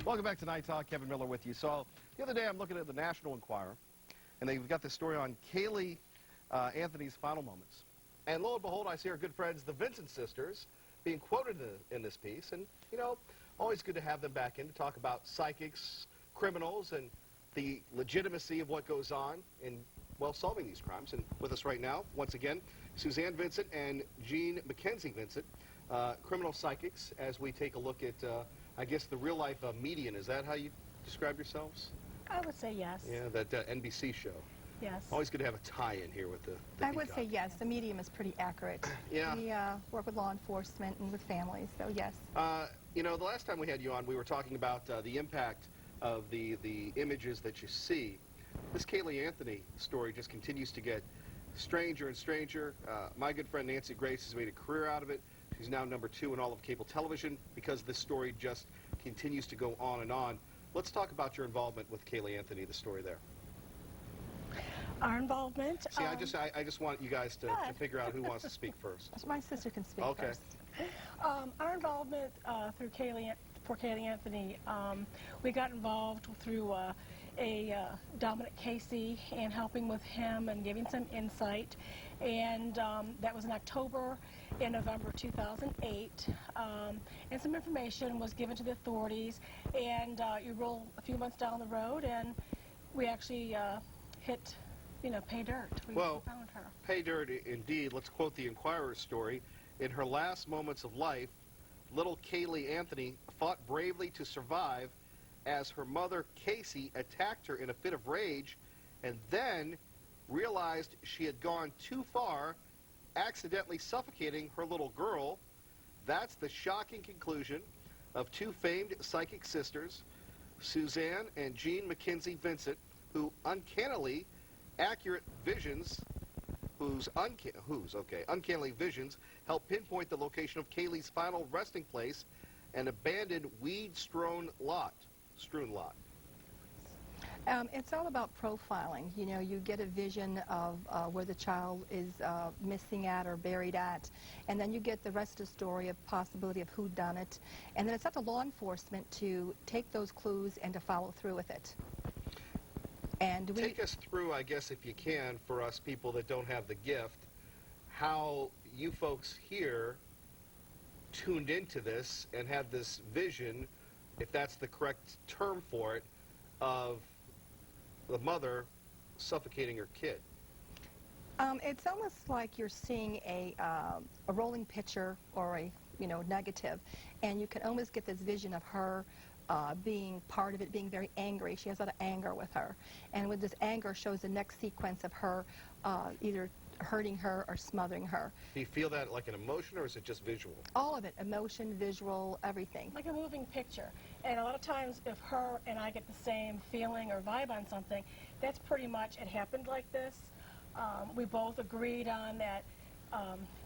Welcome back to Night Talk. Kevin Miller with you. So the other day I'm looking at the National Enquirer, and they've got this story on Caylee Anthony's final moments. And lo and behold, I see our good friends, the Vincent sisters, being quoted in this piece. And, you know, always good to have them back in to talk about psychics, criminals, and the legitimacy of what goes on in, well, solving these crimes. And with us right now, once again, Suzanne Vincent and Jean Mackenzie Vincent, criminal psychics, as we take a look at, I guess, the real-life median. Is that how you describe yourselves? I would say yes. Yeah, that NBC show. Yes. Always good to have a tie-in here with the I would say yes. The medium is pretty accurate. Yeah. We work with law enforcement and with families, so yes. You know, the last time we had you on, we were talking about the impact of the images that you see. This Caylee Anthony story just continues to get stranger and stranger. My good friend Nancy Grace has made a career out of it. She's now #2 in all of cable television because this story just continues to go on and on. Let's talk about your involvement with Caylee Anthony, the story there. Our involvement. See, I just want you guys to figure out who wants to speak first. My sister can speak first. Our involvement through for Caylee Anthony, we got involved through Dominic Casey and helping with him and giving some insight. And that was in October and November 2008. And some information was given to the authorities. And you roll a few months down the road, and we actually hit, you know, pay dirt. We found her. Pay dirt, indeed. Let's quote the Enquirer story. In her last moments of life, little Caylee Anthony fought bravely to survive as her mother, Casey, attacked her in a fit of rage and then realized she had gone too far, accidentally suffocating her little girl. That's the shocking conclusion of two famed psychic sisters, Suzanne and Jean Mackenzie Vincent, who uncannily accurate visions, uncannily visions help pinpoint the location of Caylee's final resting place, an abandoned weed-strewn lot. It's all about profiling. You know, you get a vision of where the child is missing at or buried at, and then you get the rest of the story of possibility of who done it, and then it's up to law enforcement to take those clues and to follow through with it. And take us through, I guess, if you can, for us people that don't have the gift, how you folks here tuned into this and had this vision, if that's the correct term for it, of the mother suffocating her kid. It's almost like you're seeing a rolling picture or a negative, and you can almost get this vision of her being part of it, being very angry. She has a lot of anger with her, and with this anger shows the next sequence of her either hurting her or smothering her. Do you feel that like an emotion, or is it just visual? All of it, emotion, visual, everything. Like a moving picture. And a lot of times if her and I get the same feeling or vibe on something, that's pretty much it happened like this. We both agreed on that.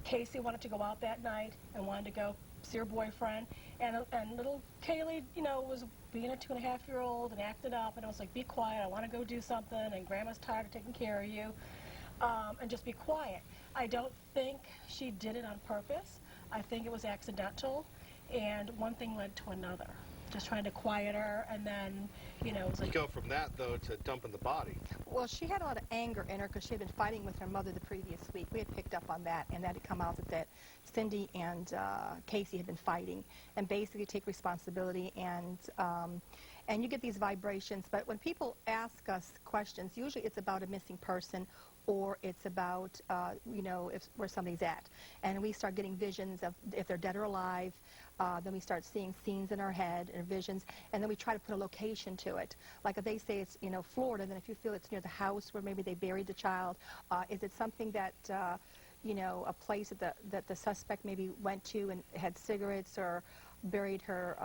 Casey wanted to go out that night and wanted to go see her boyfriend, and little Caylee, was being a 2.5-year-old and acted up, and I was like, be quiet, I want to go do something, and Grandma's tired of taking care of you. And just be quiet. I don't think she did it on purpose. I think it was accidental, and one thing led to another. Just trying to quiet her, and then, it was like... You go from that, though, to dumping the body. Well, she had a lot of anger in her because she had been fighting with her mother the previous week. We had picked up on that, and that had come out that Cindy and Casey had been fighting, and basically take responsibility, and you get these vibrations. But when people ask us questions, usually it's about a missing person, or it's about, where somebody's at. And we start getting visions of if they're dead or alive. Then we start seeing scenes in our head and visions, and then we try to put a location to it. Like if they say it's, Florida, then if you feel it's near the house where maybe they buried the child, is it something that, a place that the suspect maybe went to and had cigarettes or buried her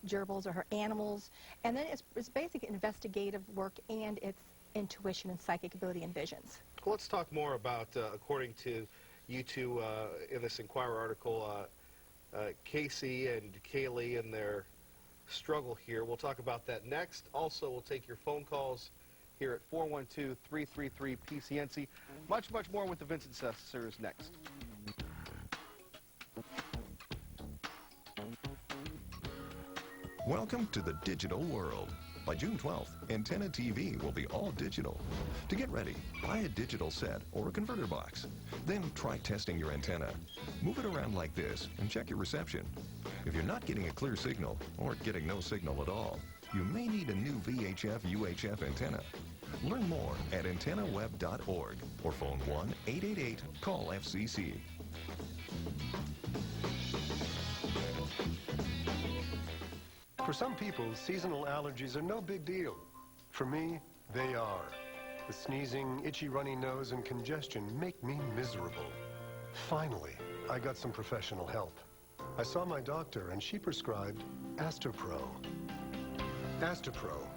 gerbils or her animals? And then it's basically investigative work, and it's intuition and psychic ability and visions. Well, let's talk more about, according to you two in this Enquirer article, Casey and Caylee and their struggle here. We'll talk about that next. Also, we'll take your phone calls here at 412-333-PCNC. Much, much more with the Vincent sisters next. Welcome to the digital world. By June 12th, Antenna TV will be all digital. To get ready, buy a digital set or a converter box. Then try testing your antenna. Move it around like this and check your reception. If you're not getting a clear signal or getting no signal at all, you may need a new VHF-UHF antenna. Learn more at antennaweb.org or phone 1-888-CALL-FCC. For some people, seasonal allergies are no big deal. For me, they are. The sneezing, itchy runny nose, and congestion make me miserable. Finally, I got some professional help. I saw my doctor and she prescribed Astepro. Astepro.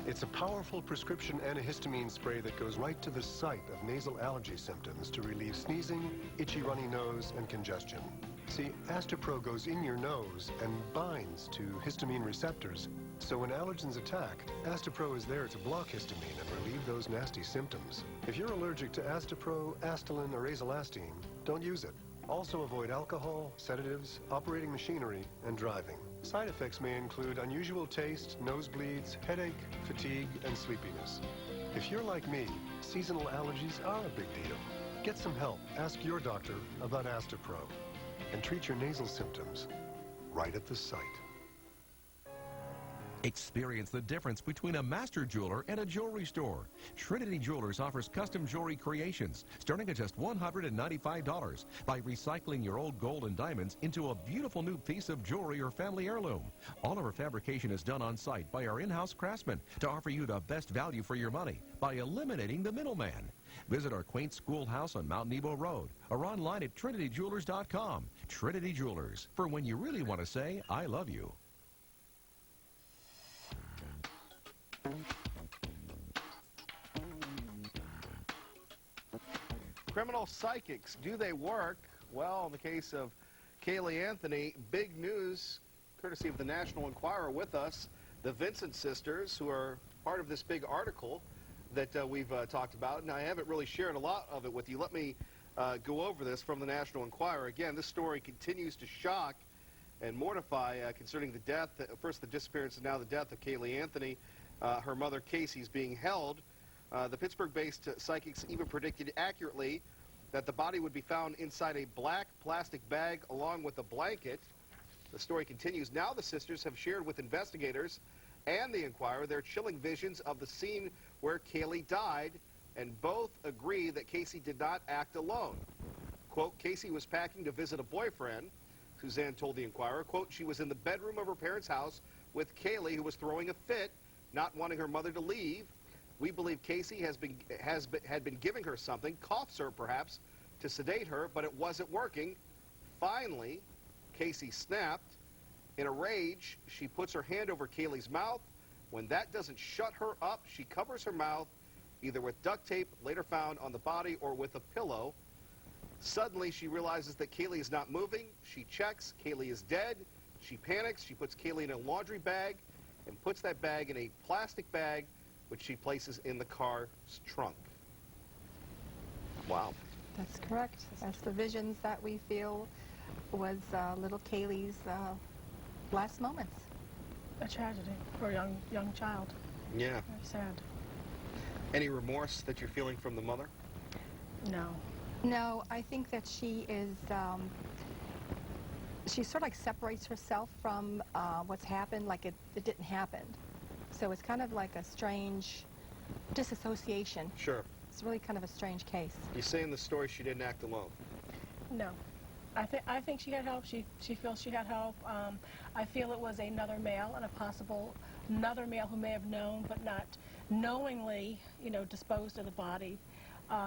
It's a powerful prescription antihistamine spray that goes right to the site of nasal allergy symptoms to relieve sneezing, itchy runny nose, and congestion. See, Astepro goes in your nose and binds to histamine receptors. So when allergens attack, Astepro is there to block histamine and relieve those nasty symptoms. If you're allergic to Astepro, Astelin, or Azolastine, don't use it. Also avoid alcohol, sedatives, operating machinery, and driving. Side effects may include unusual taste, nosebleeds, headache, fatigue, and sleepiness. If you're like me, seasonal allergies are a big deal. Get some help. Ask your doctor about Astepro. And treat your nasal symptoms right at the site. Experience the difference between a master jeweler and a jewelry store. Trinity Jewelers offers custom jewelry creations starting at just $195 by recycling your old gold and diamonds into a beautiful new piece of jewelry or family heirloom. All of our fabrication is done on site by our in-house craftsmen to offer you the best value for your money by eliminating the middleman. Visit our quaint schoolhouse on Mount Nebo Road or online at trinityjewelers.com. Trinity Jewelers, for when you really want to say, I love you. Criminal psychics, do they work? Well, in the case of Caylee Anthony, big news, courtesy of the National Enquirer with us, the Vincent sisters, who are part of this big article that we've talked about. Now, I haven't really shared a lot of it with you. Let me go over this from the National Enquirer. Again, this story continues to shock and mortify concerning the death, first the disappearance and now the death of Caylee Anthony. Her mother, Casey's being held. The Pittsburgh-based psychics even predicted accurately that the body would be found inside a black plastic bag along with a blanket. The story continues. Now the sisters have shared with investigators and the Enquirer their chilling visions of the scene where Caylee died, and both agree that Casey did not act alone. Quote, Casey was packing to visit a boyfriend, Suzanne told the Enquirer. Quote, she was in the bedroom of her parents' house with Caylee, who was throwing a fit, not wanting her mother to leave. We believe Casey had been giving her something, cough syrup perhaps, to sedate her, but it wasn't working. Finally, Casey snapped. In a rage, she puts her hand over Caylee's mouth. When that doesn't shut her up, she covers her mouth either with duct tape, later found on the body, or with a pillow. Suddenly, she realizes that Caylee is not moving. She checks. Caylee is dead. She panics. She puts Caylee in a laundry bag and puts that bag in a plastic bag, which she places in the car's trunk. Wow. That's correct. That's the visions that we feel was little Caylee's last moments. A tragedy for a young child. Yeah. Very sad. Any remorse that you're feeling from the mother? No. No, I think that she is, she sort of like separates herself from what's happened, like it didn't happen. So it's kind of like a strange disassociation. Sure. It's really kind of a strange case. You say in the story she didn't act alone. No. I think she had help. She feels she had help. I feel it was another male and a possible another male who may have known but not knowingly, disposed of the body.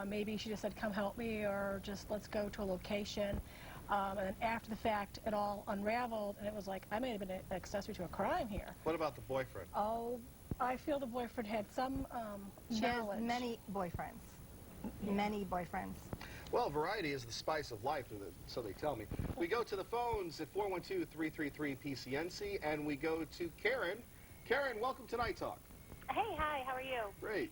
Maybe she just said, come help me, or just let's go to a location. And then after the fact, it all unraveled, and it was like, I may have been an accessory to a crime here. What about the boyfriend? Oh, I feel the boyfriend had some She knowledge. has many boyfriends. Many boyfriends. Well, variety is the spice of life, so they tell me. We go to the phones at 412-333-PCNC, and we go to Karen. Karen, welcome to Night Talk. Hey, hi, how are you? Great.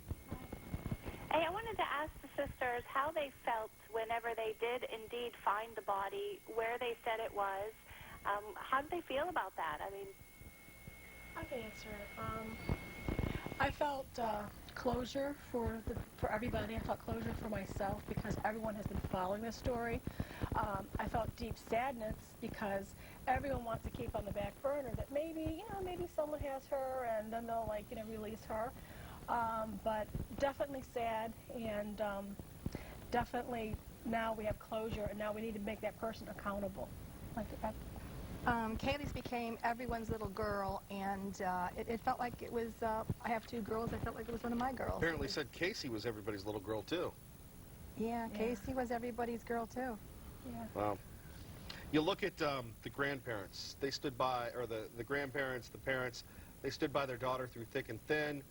Hey, I wanted to ask the sisters how they felt whenever they did indeed find the body, where they said it was. How did they feel about that? I mean... I can answer it. I felt closure for everybody. I felt closure for myself because everyone has been following this story. I felt deep sadness because everyone wants to keep on the back burner that maybe someone has her and then they'll release her. But definitely sad, and definitely now we have closure, and now we need to make that person accountable. Caylee's became everyone's little girl, and it felt like it was, I have two girls, I felt like it was one of my girls. Apparently said Casey was everybody's little girl, too. Yeah, Casey was everybody's girl, too. Yeah. Wow. You look at the grandparents. They stood by, or the grandparents, the parents, they stood by their daughter through thick and thin.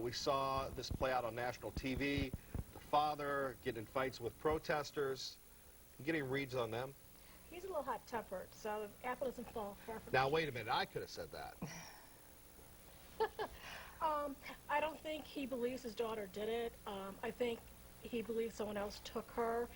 We saw this play out on national TV. The father getting in fights with protesters. You getting reads on them? He's a little hot-tempered, so the apple doesn't fall far from Now, wait a minute. I could have said that. I don't think he believes his daughter did it. I think he believes someone else took her.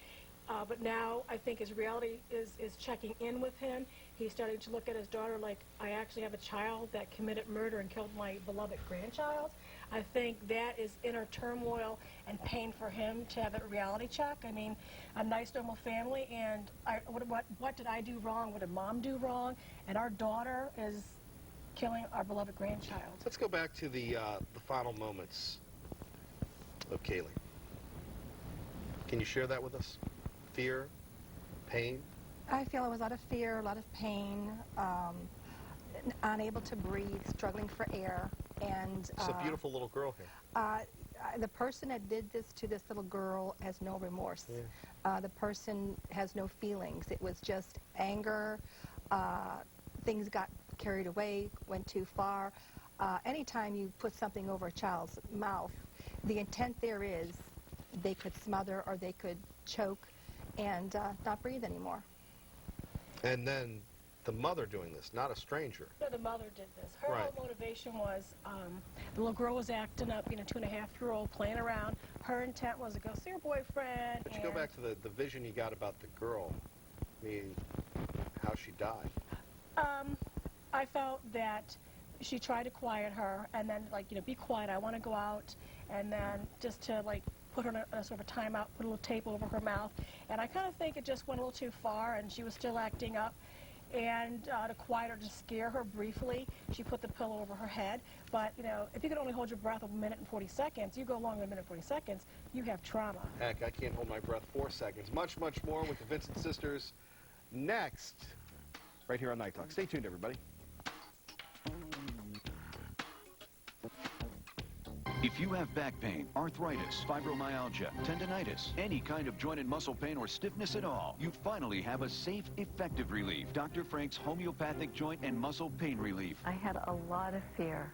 But now I think his reality is checking in with him. He's starting to look at his daughter like, I actually have a child that committed murder and killed my beloved grandchild. I think that is inner turmoil and pain for him to have a reality check. I mean, a nice, normal family, and what did I do wrong? What did Mom do wrong? And our daughter is killing our beloved grandchild. Let's go back to the final moments of Caylee. Can you share that with us? Fear, pain? I feel it was a lot of fear, a lot of pain, unable to breathe, struggling for air, and... It's a beautiful little girl here. The person that did this to this little girl has no remorse. Yeah. The person has no feelings. It was just anger. Things got carried away, went too far. Anytime you put something over a child's mouth, the intent there is they could smother or they could choke and not breathe anymore. And then the mother doing this, not a stranger. No, the mother did this. Her Right. whole motivation was the little girl was acting up, 2.5-year-old, playing around. Her intent was to go see her boyfriend. But you go back to the vision you got about the girl, I mean, how she died. I felt that she tried to quiet her and then, be quiet, I want to go out, and then just to, put her in a sort of a timeout, put a little tape over her mouth. And I kind of think it just went a little too far, and she was still acting up. And to quiet her, to scare her briefly, she put the pillow over her head. But, if you could only hold your breath a minute and 40 seconds, you go longer than a minute and 40 seconds, you have trauma. Heck, I can't hold my breath 4 seconds. Much, much more with the Vincent sisters next, right here on Night Talk. Stay tuned, everybody. If you have back pain, arthritis, fibromyalgia, tendinitis, any kind of joint and muscle pain or stiffness at all, you finally have a safe, effective relief. Dr. Frank's homeopathic joint and muscle pain relief. I had a lot of fear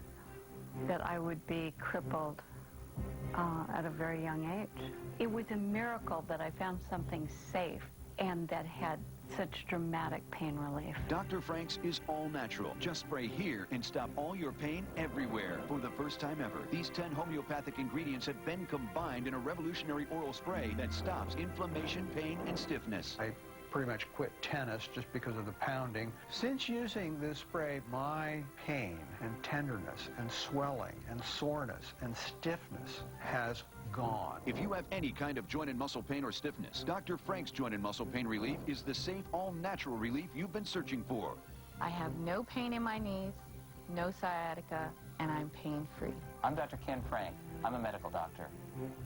that I would be crippled at a very young age. It was a miracle that I found something safe and that had such dramatic pain relief. Dr. Frank's is all natural. Just spray here and stop all your pain everywhere. For the first time ever, these 10 homeopathic ingredients have been combined in a revolutionary oral spray that stops inflammation, pain, and stiffness. I pretty much quit tennis just because of the pounding. Since using this spray, my pain and tenderness and swelling and soreness and stiffness has gone. If you have any kind of joint and muscle pain or stiffness, Dr. Frank's Joint and Muscle Pain Relief is the safe, all-natural relief you've been searching for. I have no pain in my knees, no sciatica, and I'm pain-free. I'm Dr. Ken Frank. I'm a medical doctor.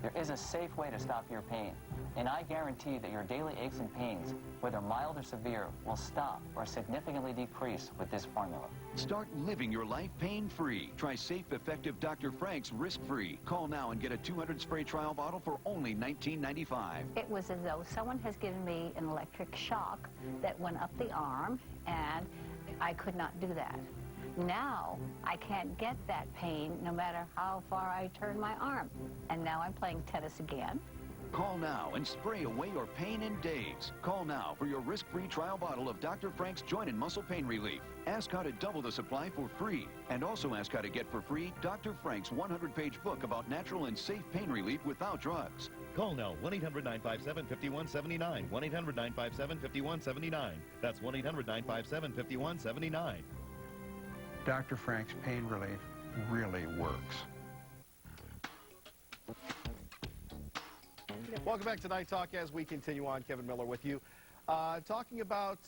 There is a safe way to stop your pain, and I guarantee that your daily aches and pains, whether mild or severe, will stop or significantly decrease with this formula. Start living your life pain-free. Try safe, effective Dr. Frank's risk-free. Call now and get a 200-spray trial bottle for only $19.95. It was as though someone has given me an electric shock that went up the arm, and I could not do that. Now, I can't get that pain no matter how far I turn my arm. And now I'm playing tennis again. Call now and spray away your pain in days. Call now for your risk-free trial bottle of Dr. Frank's Joint and Muscle Pain Relief. Ask how to double the supply for free. And also ask how to get for free Dr. Frank's 100-page book about natural and safe pain relief without drugs. Call now, 1-800-957-5179, 1-800-957-5179. That's 1-800-957-5179. Dr. Frank's pain relief really works. Welcome back to Night Talk as we continue on. Kevin Miller with you. Talking about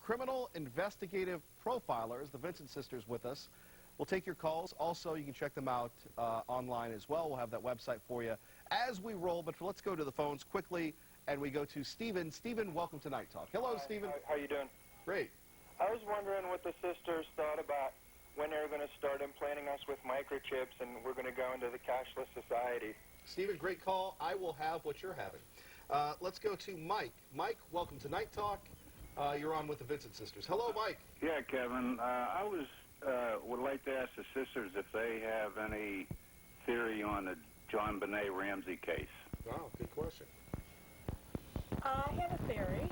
criminal investigative profilers, the Vincent sisters with us. We'll take your calls. Also, you can check them out online as well. We'll have that website for you as we roll. But let's go to the phones quickly, and we go to Stephen. Stephen, welcome to Night Talk. Hello, Stephen. How you doing? Great. I was wondering what the sisters thought about when they were going to start implanting us with microchips and we're going to go into the cashless society. Stephen, great call. I will have what you're having. Let's go to Mike. Mike, welcome to Night Talk. You're on with the Vincent sisters. Hello, Mike. Yeah, Kevin. I would like to ask the sisters if they have any theory on the Jon Benet Ramsey case. Wow, good question. I have a theory.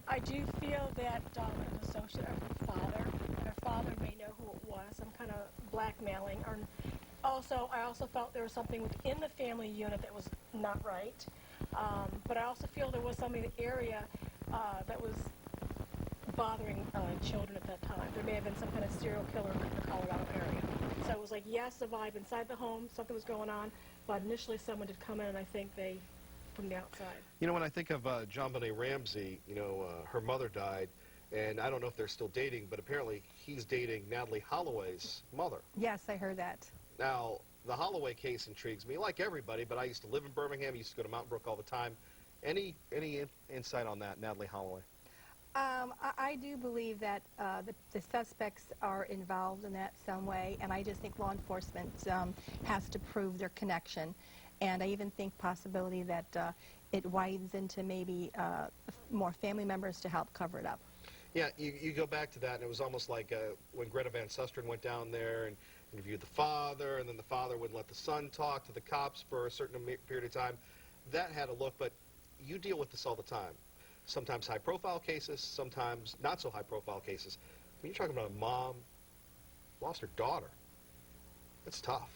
I do feel that an associate of her father, and her father may know who it was, some kind of blackmailing. Or I also felt there was something within the family unit that was not right. But I also feel there was something in the area that was bothering children at that time. There may have been some kind of serial killer in the Colorado area. So it was like, yes, a vibe inside the home, something was going on, but initially someone did come in, and I think they, from the outside. You know, when I think of Jon Benet Ramsey, you know, her mother died, and I don't know if they're still dating, but apparently he's dating Natalie Halloway's mother. Yes, I heard that. Now, the Halloway case intrigues me, like everybody, but I used to live in Birmingham, used to go to Mountain Brook all the time. Any insight on that, Natalie Halloway? I do believe that the suspects are involved in that some way, and I just think law enforcement has to prove their connection. And I even think possibility that it widens into maybe more family members to help cover it up. Yeah, you go back to that, and it was almost like when Greta Van Susteren went down there and interviewed the father, and then the father wouldn't let the son talk to the cops for a certain period of time. That had a look, but you deal with this all the time. Sometimes high-profile cases, sometimes not-so-high-profile cases. When you're talking about a mom lost her daughter, it's tough.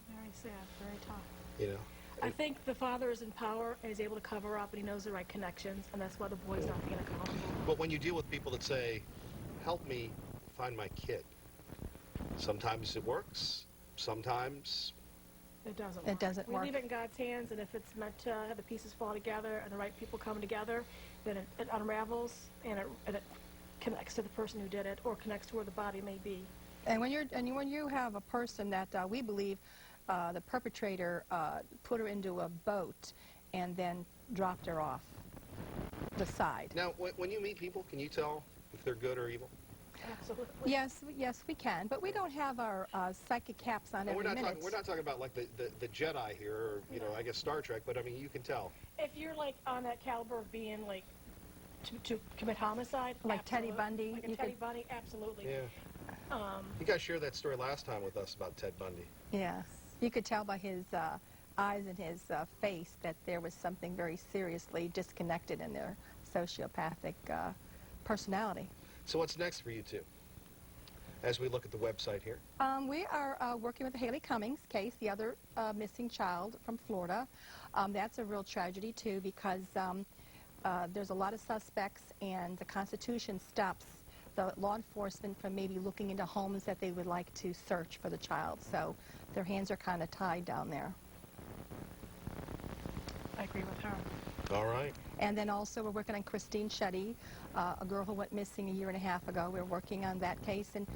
Very sad, very tough. You know. I think the father is in power and is able to cover up, and he knows the right connections, and that's why the boy's not being accountable. But when you deal with people that say, help me find my kid, sometimes it works, sometimes it doesn't work. It doesn't work. We leave it in God's hands, and if it's meant to have the pieces fall together and the right people come together, then it unravels and it connects to the person who did it, or connects to where the body may be. And when you have a person that we believe the perpetrator put her into a boat and then dropped her off the side. Now, when you meet people, can you tell if they're good or evil? Absolutely. Yes, we can, but we don't have our psychic caps on every minute. We're not talking about like the Jedi here, or I guess Star Trek, but I mean you can tell. If you're like on that caliber of being like to commit homicide, like absolutely. Teddy Bundy, like Teddy Bundy, absolutely. Yeah. You guys shared that story last time with us about Ted Bundy. Yes, you could tell by his eyes and his face that there was something very seriously disconnected in their sociopathic personality. So what's next for you two, as we look at the website here? We are working with the Haley Cummings case, the other missing child from Florida. That's a real tragedy, too, because there's a lot of suspects, and the Constitution stops the law enforcement from maybe looking into homes that they would like to search for the child. So their hands are kind of tied down there. I agree with her. All right. And then also we're working on Christine Shetty, a girl who went missing a year and a half ago. We're working on that case, and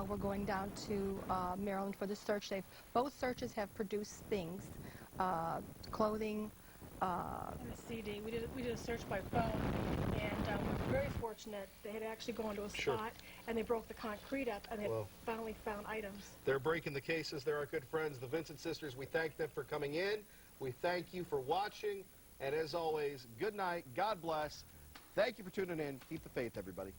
we're going down to Maryland for the search. Both searches have produced things, clothing. And a CD. We did a search by phone, and we were very fortunate. They had actually gone to a spot, and they broke the concrete up, and they finally found items. They're breaking the cases. They're our good friends, the Vincent sisters. We thank them for coming in. We thank you for watching. And as always, good night. God bless. Thank you for tuning in. Keep the faith, everybody.